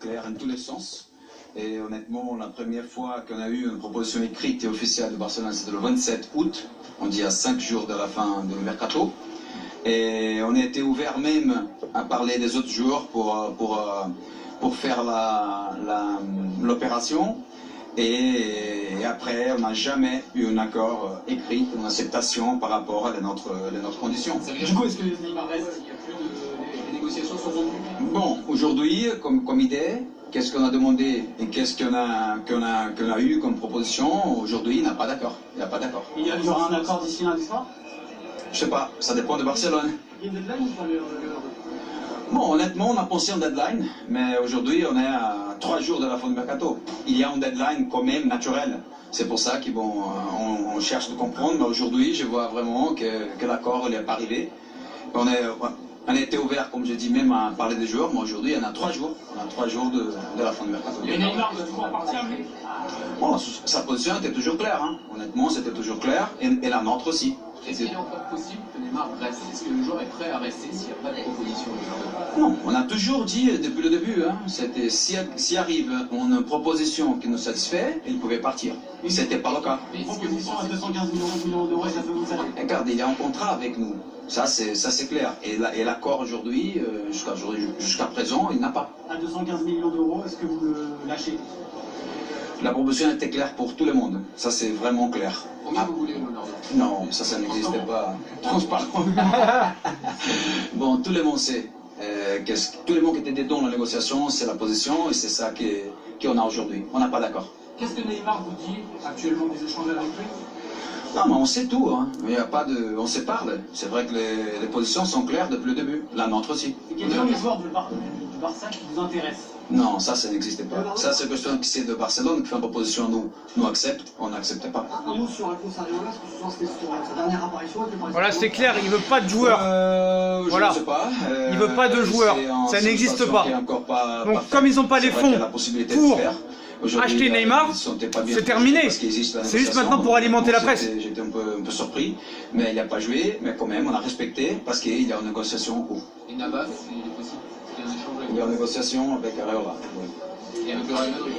clair en tous les sens. Et honnêtement, la première fois qu'on a eu une proposition écrite et officielle de Barcelone, c'était le 27 août, on dit à 5 jours de la fin du mercato. Et on a été ouvert même à parler des autres joueurs pour faire l'opération. Et après, on n'a jamais eu un accord écrit, une acceptation par rapport à notre condition. Du coup, est-ce que Neymar reste? Il n'y a plus de négociations sont rompues? Bon, aujourd'hui, comme idée, qu'est-ce qu'on a demandé et qu'est-ce qu'on a eu comme proposition? Aujourd'hui, il n'y a pas d'accord. Il n'y a pas d'accord. Il y aura un accord d'ici lundi soir? Je sais pas, ça dépend de Barcelone. Il y a une deadline ou pas le... Bon, honnêtement, on a pensé en deadline, mais aujourd'hui, on est à 3 jours de la fin du mercato. Il y a un deadline quand même naturel. C'est pour ça qu'on cherche de comprendre, mais aujourd'hui, je vois vraiment que l'accord n'est pas arrivé. On a été ouvert, comme je dis, même à parler des joueurs, mais aujourd'hui, on a 3 jours. On a 3 jours de la fin du mercato. Et Neymar doit toujours partir, lui? Bon, sa position était toujours claire, hein. Honnêtement, c'était toujours clair, et la nôtre aussi. Est-ce qu'il est encore possible que Neymar reste? Est-ce que le joueur est prêt à rester s'il n'y a pas de proposition? Non, on a toujours dit depuis le début, hein, c'était s'il arrive une proposition qui nous satisfait, il pouvait partir. C'était pas le cas. Une proposition à 215 millions d'euros, ça peut vous aller? Regarde, il est en contrat avec nous. Ça c'est clair. Et l'accord aujourd'hui, jusqu'à présent, il n'a pas. À 215 millions d'euros, est-ce que vous le lâchez? La proposition était claire pour tout le monde. Ça c'est vraiment clair. Combien vous voulez, l'honneur? Non, ça n'existait pas. Transparent. Bon, tout le monde sait. Tout le monde qui était dedans dans la négociation, c'est la position et c'est ça qu'on a aujourd'hui. On n'a pas d'accord. Qu'est-ce que Neymar vous dit actuellement des échanges avec lui? Non, mais on sait tout. Hein. Il y a pas de... On se parle. C'est vrai que les positions sont claires depuis le début. La nôtre aussi. Et quels sont les joueurs du Barça qui vous intéressent? Non, ça n'existait pas. Ça, c'est question qui c'est de Barcelone qui fait une proposition, nous accepte, on n'accepte pas. Un mot sur Alphonse Areola, parce que souvent c'était sur sa dernière apparition. Voilà, c'est clair, il veut pas de joueurs. Voilà. Je ne sais pas. Il veut pas de joueurs, ça n'existe pas. Donc comme ils n'ont pas les fonds pour acheter Neymar, c'est terminé. C'est juste maintenant pour alimenter la presse. J'étais un peu surpris, mais il n'a pas joué, mais quand même on a respecté parce qu'il y a une négociation en cours. Et Navas, il est possible? Il y a une négociation avec Areola. Oui. Et avec le Real Madrid.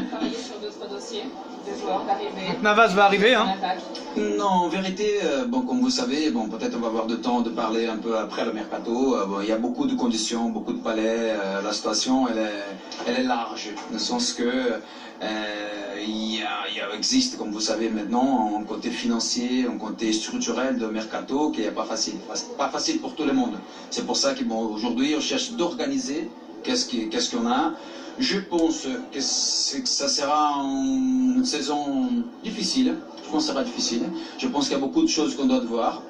Travailler sur d'autres dossiers, des joueurs d'arrivée. Donc Navas va arriver, hein. Non, en vérité, bon, comme vous savez, bon, peut-être on va avoir le temps de parler un peu après le mercato. Bon, il y a beaucoup de conditions, beaucoup de palais. La situation, elle est large, dans le sens que il existe, comme vous savez maintenant, un côté financier, un côté structurel de mercato qui n'est pas facile. Pas facile pour tout le monde. C'est pour ça qu'aujourd'hui, on cherche d'organiser qu'est-ce qu'on a. Je pense que ça sera une saison difficile. Je pense que ça sera difficile. Je pense qu'il y a beaucoup de choses qu'on doit voir.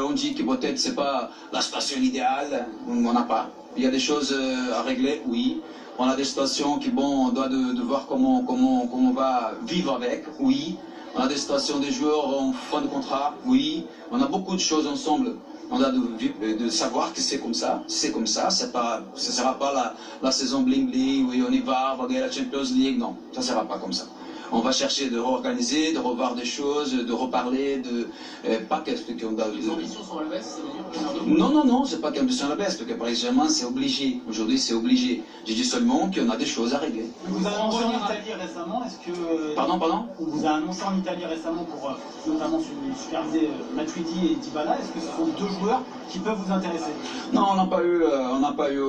On dit que peut-être c'est pas la situation idéale, on n'en a pas. Il y a des choses à régler, oui. On a des situations qui, bon, on doit de voir comment on va vivre avec, oui. On a des situations des joueurs en fin de contrat, oui. On a beaucoup de choses ensemble. On a de savoir que c'est comme ça, ce ne sera pas la saison bling-bling, oui, on y va gagner la Champions League, non, ça ne sera pas comme ça. On va chercher de réorganiser, de revoir des choses, de reparler, pas qu'est-ce qu'on doit... Les ambitions sont à la baisse, ça veut dire? Non, c'est pas qu'ambition à la baisse, parce que Paris Saint-Germain, c'est obligé. Aujourd'hui, c'est obligé. Je dis seulement qu'on a des choses à régler. On vous a annoncé en Italie récemment, est-ce que... Pardon? On vous a annoncé en Italie récemment pour notamment superviser Matuidi et Dybala. Est-ce que ce sont deux joueurs qui peuvent vous intéresser? Non, on n'a pas eu...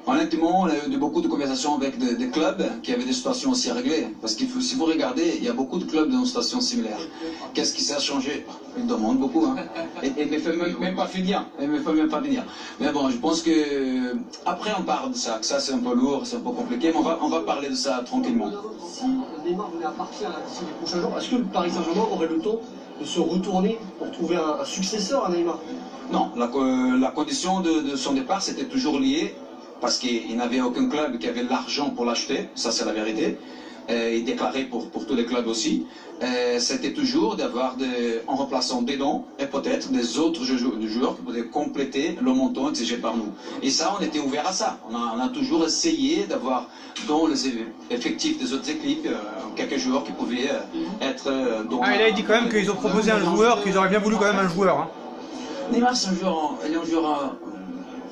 Honnêtement, on a eu beaucoup de conversations avec des clubs qui avaient des situations aussi à régler. Parce que si vous regardez, il y a beaucoup de clubs dans une situation similaire. Qu'est-ce qui s'est changé? Ils demandent beaucoup. Hein. Et ne fait même pas finir. Mais bon, je pense que après on parle de ça. Que ça c'est un peu lourd, c'est un peu compliqué, mais on va parler de ça tranquillement. Si Neymar venait à partir d'ici les prochains jours, est-ce que le Paris Saint-Germain aurait le temps de se retourner pour trouver un successeur à Neymar? Non, la condition de son départ, c'était toujours lié parce qu'il n'avait aucun club qui avait l'argent pour l'acheter, ça c'est la vérité, et déclaré pour tous les clubs aussi. C'était toujours d'avoir en remplaçant des dons et peut-être des autres joueurs qui pouvaient compléter le montant exigé par nous. Et ça, on était ouvert à ça. On a toujours essayé d'avoir dans les effectifs des autres équipes quelques joueurs qui pouvaient être... Ah, et là, il dit quand même qu'ils ont proposé un joueur, qu'ils auraient bien voulu quand même un joueur. Hein. Neymar, c'est un joueur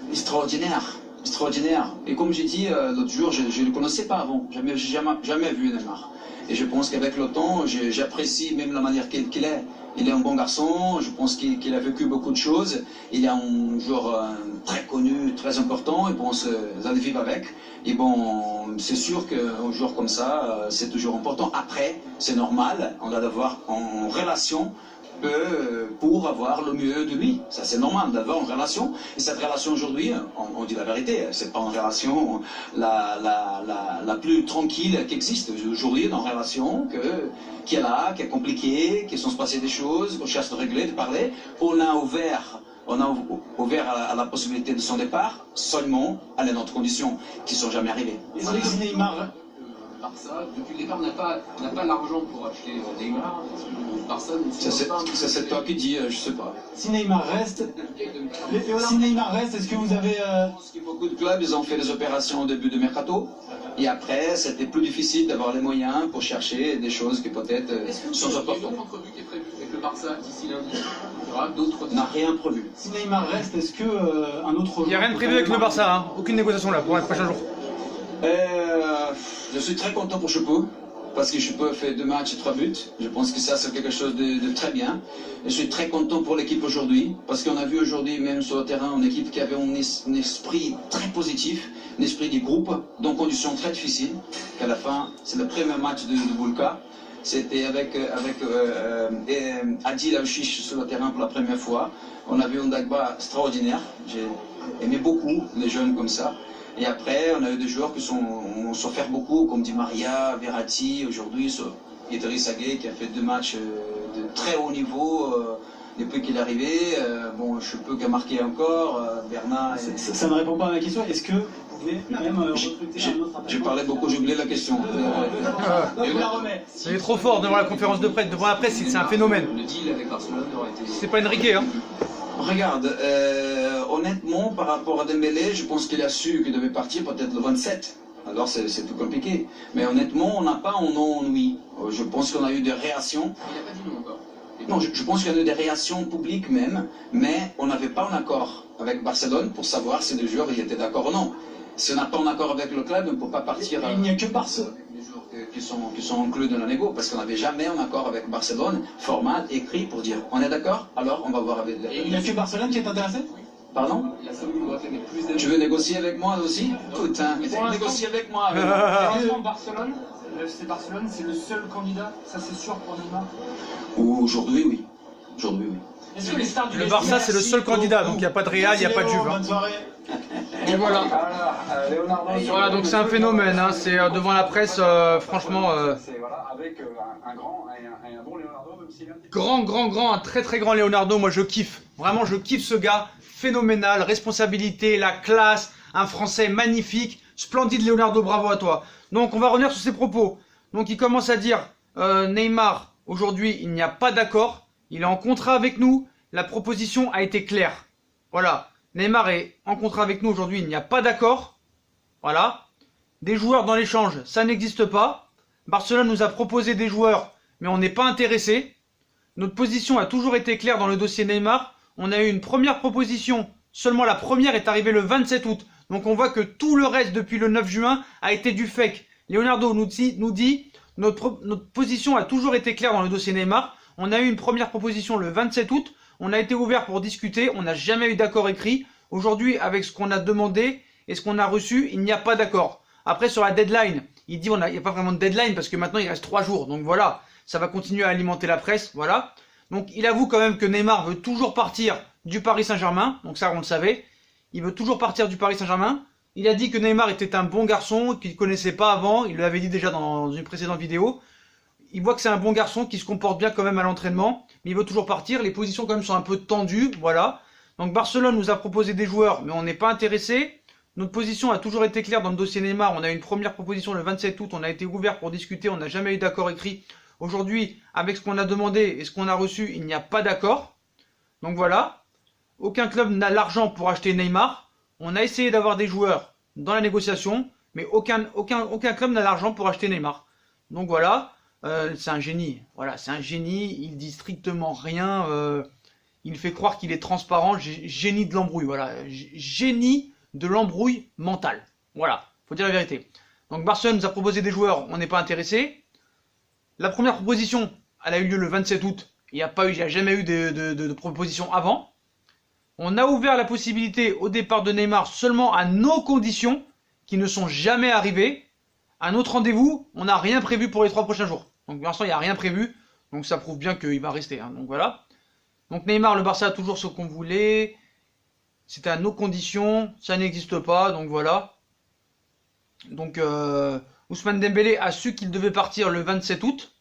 extraordinaire. extraordinaire. Et comme j'ai dit l'autre jour, je ne le connaissais pas avant, jamais vu Neymar. Et je pense qu'avec le temps, j'apprécie même la manière qu'il est. Il est un bon garçon, je pense qu'il a vécu beaucoup de choses. Il est un joueur très connu, très important, et bon, vous allez vivre avec. Et bon, c'est sûr qu'un joueur comme ça, c'est toujours important. Après, c'est normal, on doit l'avoir en relation pour avoir le mieux de lui. Ça, c'est normal d'avoir une relation. Et cette relation aujourd'hui, on dit la vérité, c'est pas une relation la plus tranquille qui existe. Aujourd'hui, une relation qui est là, qui est compliquée, qui sont se passer des choses, qu'on cherche de régler, de parler. On a ouvert à la possibilité de son départ, seulement à notre conditions, qui ne sont jamais arrivées. Et si Neymar... Barça, depuis le départ, n'a pas l'argent pour acheter Neymar. Barça, c'est toi qui dis, je sais pas. Si Neymar reste, est-ce que vous avez... Je pense que beaucoup de clubs, ils ont fait des opérations au début de mercato. Et après, c'était plus difficile d'avoir les moyens pour chercher des choses qui peut-être sont importantes. Il y a une entrevue qui est prévue avec le Barça d'ici lundi. Il y aura d'autres... On n'a rien prévu. Si Neymar reste, est-ce que un autre... Il n'y a rien de prévu avec le Barça, hein. Aucune négociation là pour les prochains jours. Je suis très content pour Choupo, parce que Choupo fait 2 matchs et 3 buts. Je pense que ça, c'est quelque chose de très bien. Et je suis très content pour l'équipe aujourd'hui, parce qu'on a vu aujourd'hui, même sur le terrain, une équipe qui avait un esprit très positif, un esprit du groupe, dans des conditions très difficiles. Qu'à la fin, c'est le premier match de Boulka. C'était avec Adil Aouchiche sur le terrain pour la première fois. On a vu un Dagba extraordinaire. J'ai aimé beaucoup les jeunes comme ça. Et après, on a eu des joueurs qui ont souffert beaucoup, comme Di Maria, Verratti, aujourd'hui, Idriss Gueye qui a fait 2 matchs de très haut niveau depuis qu'il est arrivé. Bon, je peux qu'à marquer encore, Bernard. Ça ne répond pas à ma question. Est-ce que vous pouvez même recruter un autre attaquant? J'ai parlé beaucoup, j'ai oublié la question. Je vous la remets. Il est trop fort devant la conférence de presse, devant la presse, c'est un phénomène. Le deal avec Barcelone aurait été... C'est pas Enrique, hein. Regarde, honnêtement, par rapport à Dembélé, je pense qu'il a su qu'il devait partir peut-être le 27. Alors c'est plus compliqué. Mais honnêtement, on n'a pas un nom en oui. Je pense qu'on a eu des réactions. Il n'a pas dit non encore. Non, je pense qu'il y a eu des réactions publiques même, mais on n'avait pas un accord avec Barcelone pour savoir si les joueurs y étaient d'accord ou non. Si on n'a pas un accord avec le club, on ne peut pas partir. Il n'y a que Barcelone. Les joueurs qui sont inclus dans la négo, parce qu'on n'avait jamais un accord avec Barcelone, formal, écrit, pour dire on est d'accord, alors on va voir avec... Et il n'y a que Barcelone qui est intéressé? Pardon? La somme doit faire plus d'argent. Tu veux négocier avec moi aussi? Putain, mais négocier avec moi. Barcelone, le FC Barcelone, c'est le seul candidat, ça c'est sûr pour Neymar. Aujourd'hui, oui. Aujourd'hui, oui. Est-ce que les stars du Le Barça, c'est le seul candidat, donc il n'y a pas de Real, il n'y a pas de Juve. Bonne soirée. Et voilà. Voilà, donc c'est un phénomène, hein. C'est devant la presse, franchement. Avec un grand et un bon Leonardo, même s'il Un très très grand Leonardo, moi je kiffe. Vraiment, je kiffe ce gars. Phénoménal, responsabilité, la classe, un Français magnifique, splendide Leonardo, bravo à toi. Donc on va revenir sur ses propos. Donc il commence à dire, Neymar, aujourd'hui il n'y a pas d'accord, il est en contrat avec nous, la proposition a été claire. Voilà, Neymar est en contrat avec nous aujourd'hui, il n'y a pas d'accord. Voilà, des joueurs dans l'échange, ça n'existe pas. Barcelone nous a proposé des joueurs, mais on n'est pas intéressé. Notre position a toujours été claire dans le dossier Neymar. On a eu une première proposition, seulement la première est arrivée le 27 août. Donc on voit que tout le reste depuis le 9 juin a été du fake. Leonardo nous dit notre position a toujours été claire dans le dossier Neymar. On a eu une première proposition le 27 août. On a été ouvert pour discuter. On n'a jamais eu d'accord écrit. Aujourd'hui, avec ce qu'on a demandé et ce qu'on a reçu, il n'y a pas d'accord. Après, sur la deadline, il dit il n'y a pas vraiment de deadline parce que maintenant il reste 3 jours. Donc voilà, ça va continuer à alimenter la presse. Voilà. Donc il avoue quand même que Neymar veut toujours partir du Paris Saint-Germain. Donc ça, on le savait. Il veut toujours partir du Paris Saint-Germain. Il a dit que Neymar était un bon garçon, qu'il ne connaissait pas avant. Il l'avait dit déjà dans une précédente vidéo. Il voit que c'est un bon garçon, qui se comporte bien quand même à l'entraînement. Mais il veut toujours partir. Les positions quand même sont un peu tendues. Voilà. Donc Barcelone nous a proposé des joueurs, mais on n'est pas intéressé. Notre position a toujours été claire dans le dossier Neymar. On a eu une première proposition le 27 août. On a été ouvert pour discuter. On n'a jamais eu d'accord écrit. Aujourd'hui, avec ce qu'on a demandé et ce qu'on a reçu, il n'y a pas d'accord. Donc voilà. Aucun club n'a l'argent pour acheter Neymar. On a essayé d'avoir des joueurs dans la négociation, mais aucun club n'a l'argent pour acheter Neymar. Donc voilà. C'est un génie. Voilà, c'est un génie. Il dit strictement rien. Il fait croire qu'il est transparent. Génie de l'embrouille. Voilà. Génie de l'embrouille mentale. Voilà, faut dire la vérité. Donc Barcelone nous a proposé des joueurs, on n'est pas intéressé. La première proposition, elle a eu lieu le 27 août. Il n'y a jamais eu de proposition avant. On a ouvert la possibilité au départ de Neymar seulement à nos conditions, qui ne sont jamais arrivées. À notre rendez-vous, on n'a rien prévu pour les 3 prochains jours. Donc pour l'instant, il n'y a rien prévu. Donc ça prouve bien qu'il va rester. Hein. Donc voilà. Donc Neymar, le Barça a toujours ce qu'on voulait. C'était à nos conditions. Ça n'existe pas. Donc voilà. Donc Ousmane Dembélé a su qu'il devait partir le 27 août.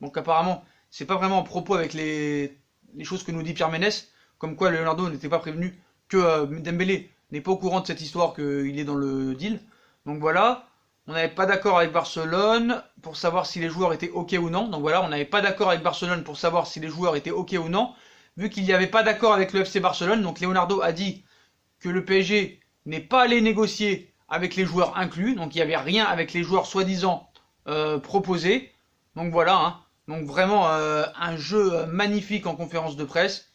Donc apparemment, c'est pas vraiment en propos avec les choses que nous dit Pierre Ménès. Comme quoi Leonardo n'était pas prévenu, que Dembélé n'est pas au courant de cette histoire qu'il est dans le deal. Donc voilà. On n'avait pas d'accord avec Barcelone pour savoir si les joueurs étaient ok ou non. Donc voilà, on n'avait pas d'accord avec Barcelone pour savoir si les joueurs étaient ok ou non. Vu qu'il n'y avait pas d'accord avec le FC Barcelone, donc Leonardo a dit que le PSG n'est pas allé négocier avec les joueurs inclus. Donc il n'y avait rien avec les joueurs soi-disant proposés. Donc voilà, hein. Donc vraiment un jeu magnifique en conférence de presse.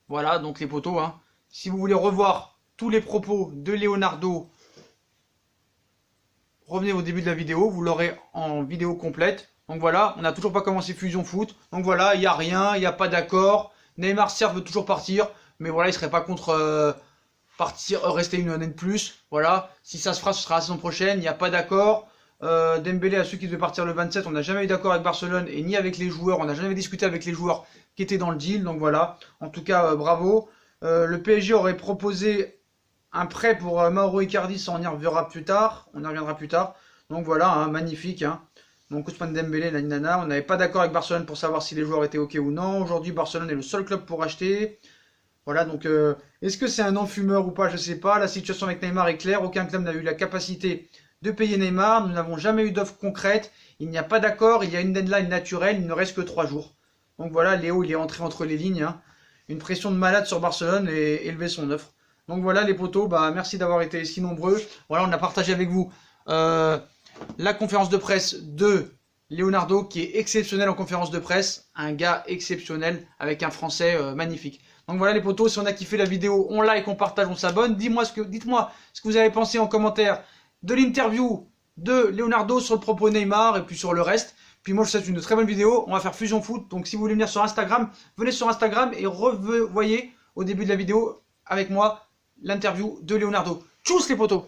Voilà, donc les potos, hein. Si vous voulez revoir tous les propos de Leonardo, revenez au début de la vidéo, vous l'aurez en vidéo complète. Donc voilà, on n'a toujours pas commencé Fusion Foot. Donc voilà, il n'y a rien, il n'y a pas d'accord. Neymar certes veut toujours partir, mais voilà, il serait pas contre rester une année de plus. Voilà, si ça se fera, ce sera la saison prochaine, il n'y a pas d'accord. Dembélé a su qu'il devait partir le 27, on n'a jamais eu d'accord avec Barcelone et ni avec les joueurs, on n'a jamais discuté avec les joueurs qui étaient dans le deal. Donc voilà, en tout cas, bravo. Le PSG aurait proposé un prêt pour Mauro Icardi, ça on y reviendra plus tard. Donc voilà, hein, magnifique. Hein. Donc Ousmane Dembélé, la nana. On n'avait pas d'accord avec Barcelone pour savoir si les joueurs étaient ok ou non. Aujourd'hui, Barcelone est le seul club pour acheter. Voilà, donc est-ce que c'est un non-fumeur ou pas? Je sais pas. La situation avec Neymar est claire. Aucun club n'a eu la capacité de payer Neymar. Nous n'avons jamais eu d'offre concrète. Il n'y a pas d'accord. Il y a une deadline naturelle. Il ne reste que 3 jours. Donc voilà, Léo, il est entré entre les lignes. Hein. Une pression de malade sur Barcelone et élever son offre. Donc voilà les potos, bah, merci d'avoir été si nombreux. Voilà, on a partagé avec vous la conférence de presse de Leonardo, qui est exceptionnel en conférence de presse. Un gars exceptionnel avec un français magnifique. Donc voilà les potos, si on a kiffé la vidéo, on like, on partage, on s'abonne. Dites-moi ce que vous avez pensé en commentaire de l'interview de Leonardo sur le propos Neymar et puis sur le reste. Puis moi je vous souhaite une très bonne vidéo, on va faire Fusion Foot. Donc si vous voulez venir sur Instagram, venez sur Instagram et revoyez au début de la vidéo avec moi l'interview de Leonardo. Tchuss les potos!